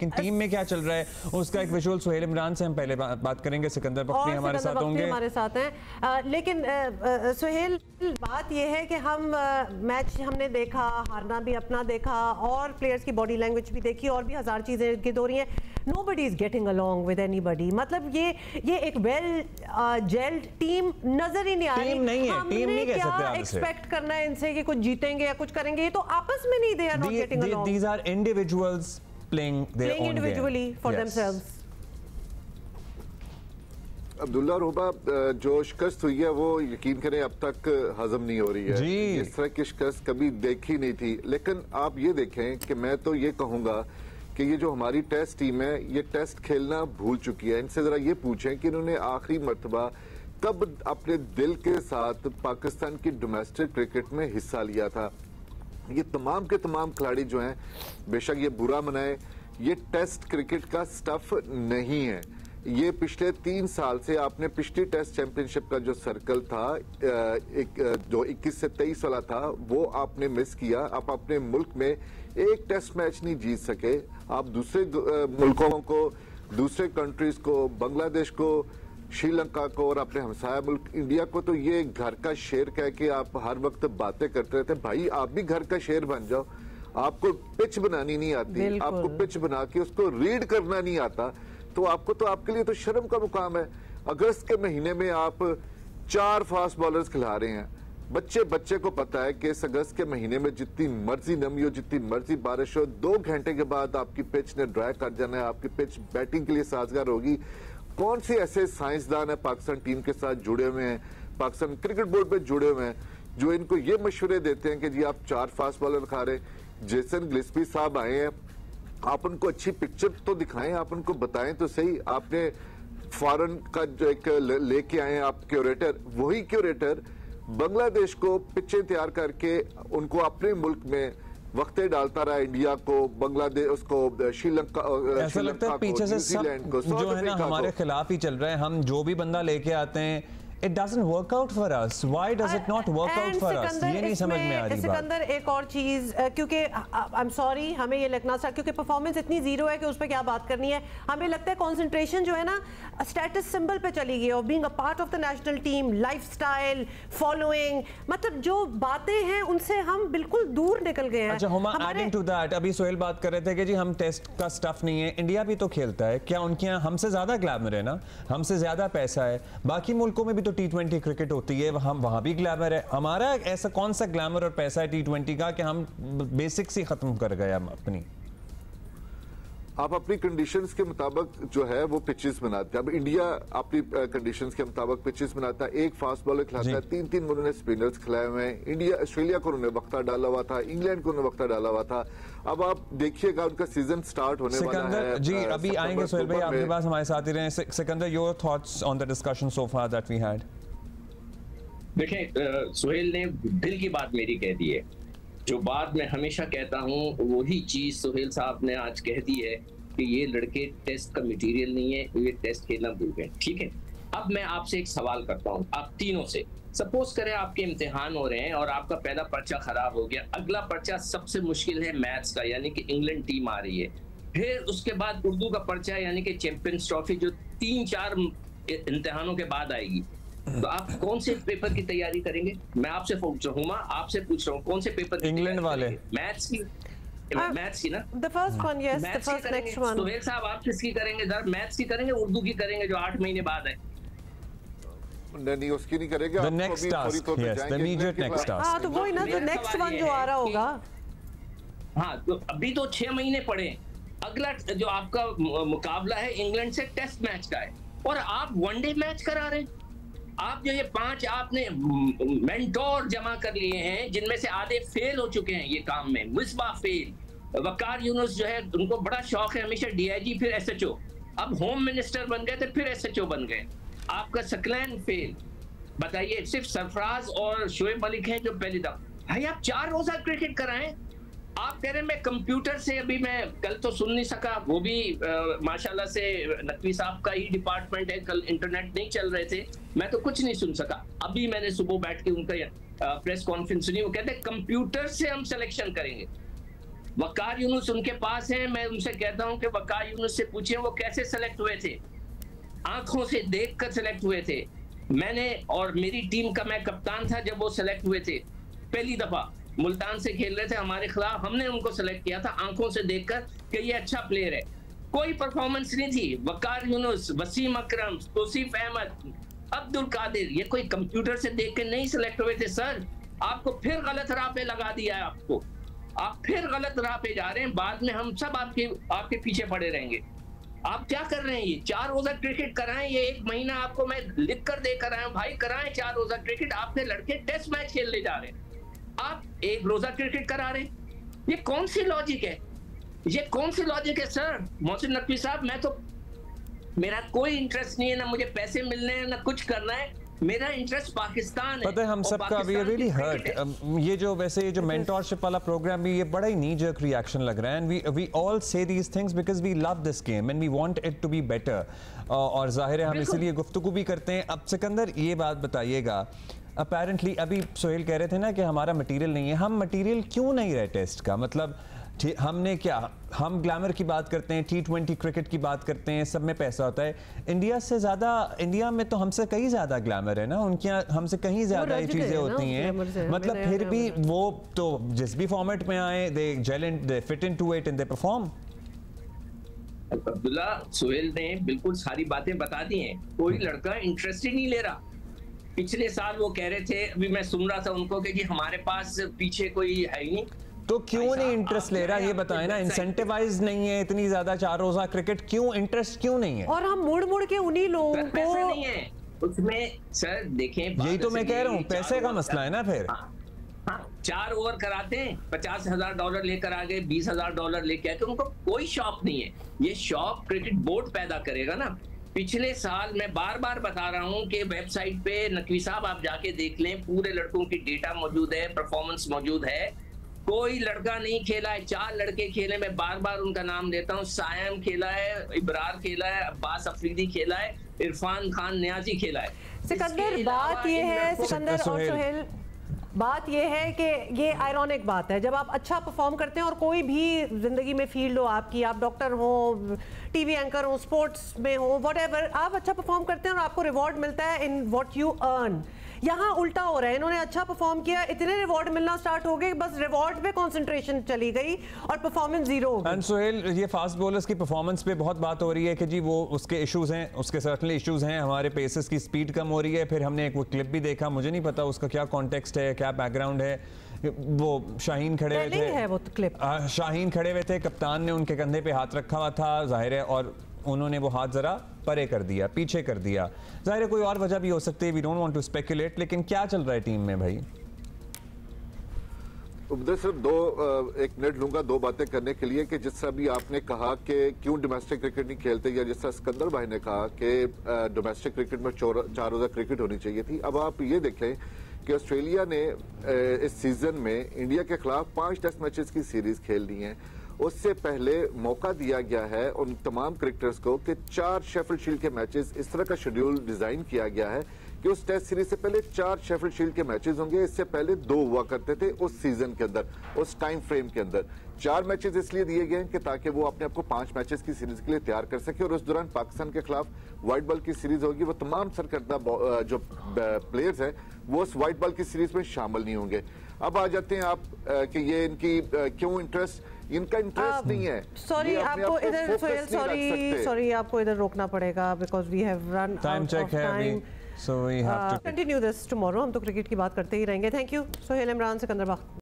लेकिन टीम में क्या चल रहा है उसका एक विजुअल सुहेल इमरान से हम पहले बात करेंगे। सिकंदर बख्तियारी हमारे साथ होंगे, हमारे साथ हैं। लेकिन सुहेल, बात यह है कि हम मैच हमने देखा, हारना भी अपना देखा और प्लेयर्स की बॉडी लैंग्वेज भी देखी और भी हजार चीजें इर्द-गिर्द हो रही हैं। Nobody is getting along with anybody। मतलब ये एक वेल जेल्ड टीम नजर ही नहीं आ रही। टीम नहीं है, टीम नहीं कह सकते क्या आप इसे। एक्सपेक्ट करना है इनसे कि कुछ जीतेंगे या कुछ करेंगे? ये तो आपस में नहीं, they are not getting along। These are individuals playing their own individually game for themselves। Abdullah रोबा, जो शिकस्त हुई है वो यकीन करें अब तक हजम नहीं हो रही है। इस तरह की शिकस्त कभी देखी नहीं थी। लेकिन आप ये देखें कि मैं तो ये कहूंगा कि ये जो हमारी टेस्ट टीम है ये टेस्ट खेलना भूल चुकी है। इनसे जरा ये पूछें कि इन्होंने आखिरी मर्तबा कब अपने दिल के साथ पाकिस्तान की डोमेस्टिक क्रिकेट में हिस्सा लिया था। ये तमाम के तमाम खिलाड़ी जो हैं, बेशक ये बुरा मनाए, ये टेस्ट क्रिकेट का स्टफ नहीं है। ये पिछले 3 साल से आपने पिछली टेस्ट चैंपियनशिप का जो सर्कल था, जो 21 से 23 वाला था, वो आपने मिस किया। आप अपने मुल्क में एक टेस्ट मैच नहीं जीत सके। आप दूसरे मुल्कों को, दूसरे कंट्रीज को, बांग्लादेश को, श्रीलंका को और अपने हमसाया मुल्क इंडिया को तो ये घर का शेर कह के आप हर वक्त बातें करते रहते हैं। भाई आप भी घर का शेर बन जाओ। आपको पिच बनानी नहीं आती, आपको पिच बना के उसको रीड करना नहीं आता, तो आपको तो आपके लिए तो शर्म का मुकाम है। अगस्त के महीने में आप 4 फास्ट बॉलर्स खिला रहे हैं। बच्चे को पता है कि इस अगस्त के महीने में जितनी मर्जी नमी हो, जितनी मर्जी बारिश हो, 2 घंटे के बाद आपकी पिच ने ड्राई कर जाना है, आपकी पिच बैटिंग के लिए साजगार होगी। कौन से ऐसे साइंसदान है पाकिस्तान टीम के साथ जुड़े हुए हैं, पाकिस्तान क्रिकेट बोर्ड पे जुड़े हुए हैं, जो इनको ये मशवरे देते हैं कि जी आप 4 फास्ट बॉलर खा रहे। जेसन गिल्स्पी साहब आए हैं, आप उनको अच्छी पिक्चर तो दिखाएं, आप उनको बताएं तो सही। आपने फॉरेन का जो एक लेके आए हैं आप क्यूरेटर, वही क्यूरेटर बांग्लादेश को पिक्चर तैयार करके उनको अपने मुल्क में वक्ते डालता रहा। इंडिया को, बांग्लादेश, उसको श्रीलंका, ऐसा लगता है पीछे से सब जो है ना हमारे खिलाफ ही चल रहा है। हम जो भी बंदा लेके आते हैं, it doesn't work out for us. Why does it not work out for us? ये नहीं समझ में आ रही बात। सिकंदर, एक और चीज, क्योंकि I'm sorry, हमें ये लगना था क्योंकि परफॉर्मेंस इतनी जीरो है कि उस पर क्या बात करनी है। हमें लगता है कंसंट्रेशन जो है ना स्टेटस सिंबल पे चली गई, और being a part of the national team, lifestyle, following, मतलब जो बातें हैं उनसे हम बिल्कुल दूर निकल गए हैं। अच्छा हुमा, एडिंग टू दैट, अभी सोहेल बात कर रहे थे कि जी हम टेस्ट का स्टफ नहीं है। इंडिया भी तो खेलता है, क्या उनके यहाँ हमसे ज्यादा ग्लैमर है ना, हमसे ज्यादा पैसा है। बाकी मुल्कों में भी तो T20 क्रिकेट होती है, हम वहां भी ग्लैमर है। हमारा ऐसा कौन सा ग्लैमर और पैसा है T20 का कि हम बेसिक्स ही खत्म कर गए हम अपनी। आप अपनी कंडीशंस के मुताबिक जो है वो पिचेस बनाते हैं। अब इंडिया अपनी कंडीशंस के मुताबिक पिचेस बनाता है। एक फास्ट बॉलर खिलाता है, 3-3 उन्होंने स्पिनर्स खिलाए हुए हैं। इंडिया, ऑस्ट्रेलिया को उन्होंने वक्ता डाला हुआ था, इंग्लैंड को उन्होंने वक्ता डाला हुआ था। अब आप देखिएगा उनका सीजन स्टार्ट होने वाला है। जी अभी आएंगे सोहेल भाई, आपके पास हमारे साथ ही रहे। Sikandar, your thoughts on the discussion so far that we had. देखें, सुहेल ने दिल की बात मेरी कह दी है। जो बात मैं हमेशा कहता हूँ वही चीज सुहेल साहब ने आज कह दी है कि ये लड़के टेस्ट का मटेरियल नहीं है, ये टेस्ट खेलना भूल गए। ठीक है, अब मैं आपसे एक सवाल करता हूँ, आप तीनों से। सपोज करें आपके इम्तिहान हो रहे हैं और आपका पहला पर्चा खराब हो गया, अगला पर्चा सबसे मुश्किल है मैथ्स का, यानी कि इंग्लैंड टीम आ रही है। फिर उसके बाद उर्दू का पर्चा यानी कि चैंपियंस ट्रॉफी, जो 3-4 इम्तिहानों के बाद आएगी। तो आप कौन से पेपर की तैयारी करेंगे? मैं आपसे पूछ रहा हूँ, आपसे पूछ रहा हूँ, कौन से पेपर? इंग्लैंड वाले मैथ्स की, मैथ्स की ना, the first one, yes, the first next one। Suhail साहब आप किसकी करेंगे? मैथ्स की करेंगे, उर्दू की करेंगे जो 8 महीने बाद है? नहीं, उसकी नहीं करेंगे। The next task, yes, the immediate next task। हाँ, तो वही ना, जो next one जो आ रहा होगा। हाँ, तो अभी तो 6 महीने पड़े। अगला जो आपका मुकाबला है इंग्लैंड से टेस्ट मैच का है, और आप वनडे मैच करा रहे हैं। आप जो ये 5 आपने मेंटोर जमा कर लिए हैं, जिनमें से आधे फेल हो चुके हैं ये काम में। मिसबा फेल, वकार यूनुस जो है उनको बड़ा शौक है हमेशा DIG, फिर SHO, अब होम मिनिस्टर बन गए थे, फिर SHO बन गए। आपका सकलैन फेल। बताइए, सिर्फ सरफराज और शोएब मलिक हैं जो पहली दफा। भाई आप 4 रोजा क्रिकेट कराएं। आप कह रहे हैं मैं कंप्यूटर से, अभी मैं कल तो सुन नहीं सका, वो भी माशाल्लाह से नकवी साहब का ही डिपार्टमेंट है, कल इंटरनेट नहीं चल रहे थे, मैं तो कुछ नहीं सुन सका। अभी मैंने सुबह बैठ के उनका प्रेस कॉन्फ्रेंस सुनी, वो कहते हैं कंप्यूटर से हम सिलेक्शन करेंगे। वकार यूनुस उनके पास हैं, मैं उनसे कहता हूं कि वकार यूनुस से पूछें वो कैसे सेलेक्ट हुए थे, आंखों से देखकर सेलेक्ट हुए थे। मैंने और मेरी टीम का मैं कप्तान था जब वो सेलेक्ट हुए थे, पहली दफा मुल्तान से खेल रहे थे हमारे खिलाफ, हमने उनको सेलेक्ट किया था आंखों से देखकर कि ये अच्छा प्लेयर है। कोई परफॉर्मेंस नहीं थी। वकार यूनुस, वसीम अकरम, तौसीफ अहमद, अब्दुल कादिर, ये कोई कंप्यूटर से देख के नहीं सेलेक्ट हुए थे सर। आपको फिर गलत राह पे लगा दिया है, आप फिर गलत राह पे जा रहे हैं। बाद में हम सब आपके पीछे पड़े रहेंगे। आप क्या कर रहे हैं? ये 4 रोजा क्रिकेट कराएं, ये 1 महीना आपको मैं लिख कर दे कर आया हूं, भाई कराएं 4 रोजा क्रिकेट। आपके लड़के टेस्ट मैच खेलने जा रहे हैं, आप 1 रोजा क्रिकेट करा रहे हैं। ये कौन सी लॉजिक है? ये कौन सी लॉजिक है सर? मोहसिन नकवी साहब, मेरा कोई इंटरेस्ट नहीं है, ना मुझे पैसे मिलने हैं, ना कुछ करना है। मेरा इंटरेस्ट पाकिस्तान है। पता है हम सबका अभी रियली हर्ट, ये जो वैसे ये जो मेंटोरशिप वाला प्रोग्राम भी, ये बड़ा ही नी जर्क रिएक्शन लग रहा है। And we all see these things because we love this game and we want it to be better, और जाहिर है हम इसीलिए गुफ्तगू भी करते हैं। अब सिकंदर ये बात बताइएगा, अपेरेंटली अभी सोहेल कह रहे थे ना कि हमारा मटेरियल नहीं है, हम मटेरियल क्यों नहीं रहे टेस्ट का? मतलब हमने क्या, हम ग्लैमर की बात करते हैं, T20 क्रिकेट की बात करते हैं, सब में पैसा होता है। इंडिया से ज्यादा, इंडिया में तो हमसे कहीं ज्यादा ग्लैमर है ना, उनके हमसे कहीं ज्यादा ये चीजें होती हैं। मतलब फिर भी वो तो जिस भी फॉर्मेट में आए, they gel in, they fit into it and they perform. Abdullah, Sohail ने बिल्कुल सारी बातें बता दी हैं। कोई लड़का इंटरेस्ट ही नहीं ले रहा। पिछले साल वो कह रहे थे, अभी मैं सुन रहा था उनको कि हमारे पास पीछे कोई है ही नहीं। तो क्यों नहीं इंटरेस्ट ले रहा, ये बताएं ना। इंसेंटिवाइज नहीं है इतनी ज्यादा 4 रोजा क्रिकेट, क्यों इंटरेस्ट क्यों नहीं है? और हम मुड़ के उन्हीं लोगों को, पैसा नहीं है उसमें सर। देखें, यही तो मैं कह रहा हूँ, पैसे का मसला है ना। फिर 4 ओवर कराते हैं, $50,000 लेकर आ गए, $20,000 लेके आके, उनको कोई शौक नहीं है। ये शौक क्रिकेट बोर्ड पैदा करेगा ना। पिछले साल मैं बार बार बता रहा हूं कि वेबसाइट पे नकवी साहब आप जाके देख लें, पूरे लड़कों की डेटा मौजूद है, परफॉर्मेंस मौजूद है। कोई लड़का नहीं खेला है, 4 लड़के खेले, मैं बार बार उनका नाम लेता हूं। सायम खेला है, इब्रार खेला है, अब्बास अफरीदी खेला है, इरफान खान नियाजी खेला है। सिकंदर, बात ये है, सिकंदर और सोहेल, बात ये है कि ये आयरॉनिक बात है, जब आप अच्छा परफॉर्म करते हैं और कोई भी जिंदगी में फील्ड हो आपकी, आप डॉक्टर हो, टीवी एंकर हो, स्पोर्ट्स में हो, व्हाटएवर, आप अच्छा परफॉर्म करते हैं और आपको रिवॉर्ड मिलता है इन व्हाट यू अर्न। यहाँ उल्टा हो रहा है, इन्होंने अच्छा परफॉर्म किया, इतने रिवॉर्ड मिलना स्टार्ट हो गए, बस रिवॉर्ड पे कंसंट्रेशन चली गई और परफॉर्मेंस जीरो हो गई। एंड सोहेल, ये फास्ट बॉलर्स की परफॉर्मेंस पे बहुत बात हो रही है कि जी वो उसके इश्यूज हैं, उसके सर्टनली इश्यूज हैं। हमारे पेसेस की स्पीड कम हो रही है। फिर हमने एक वो क्लिप भी देखा, मुझे नहीं पता उसका क्या कॉन्टेक्स्ट है, क्या बैकग्राउंड है। वो शाहीन खड़े हुए थे, है वो क्लिप, शाहीन खड़े हुए थे, कप्तान ने उनके कंधे पे हाथ रखा हुआ था जाहिर है, और उन्होंने वो हाथ जरा परे कर दिया, पीछे कर दिया। जाहिर है कोई और वजह भी हो सकती है, we don't want to speculate, लेकिन क्या चल रहा है टीम में भाई? सिर्फ एक मिनट लूंगा 2 बातें करने के लिए कि जिस तरह भी आपने कहा कि क्यों डोमेस्टिक क्रिकेट नहीं खेलते, या जिस तरह सिकंदर भाई ने कहा कि डोमेस्टिक क्रिकेट में 4 रोजा क्रिकेट होनी चाहिए थी। अब आप ये देखें कि ऑस्ट्रेलिया ने इस सीजन में इंडिया के खिलाफ 5 टेस्ट मैचेस की सीरीज खेलनी है। उससे पहले मौका दिया गया है उन तमाम क्रिकेटर्स को कि 4 शेफील्ड शील्ड के मैचेस, इस तरह का शेड्यूल डिजाइन किया गया है कि उस टेस्ट सीरीज से पहले 4 शेफील्ड शील्ड के मैचेस होंगे। इससे पहले 2 हुआ करते थे उस सीजन के अंदर, उस टाइम फ्रेम के अंदर। 4 मैचेस इसलिए दिए गए हैं कि ताकि वो अपने आप को 5 मैचेस की सीरीज के लिए तैयार कर सके, और उस दौरान पाकिस्तान के खिलाफ व्हाइट बॉल की सीरीज होगी। वो तमाम सरकर्दा जो प्लेयर्स हैं वो उस व्हाइट बॉल की सीरीज में शामिल नहीं होंगे। अब आ जाते हैं आप कि ये इनकी क्यों इनका इंटरेस्ट नहीं है। सॉरी, आपको इधर सॉरी आपको इधर रोकना पड़ेगा because we have run time check है अभी, so we have to continue this tomorrow. हम तो क्रिकेट की बात करते ही रहेंगे। Thank you Sohail Imran, Sikandar Bagh.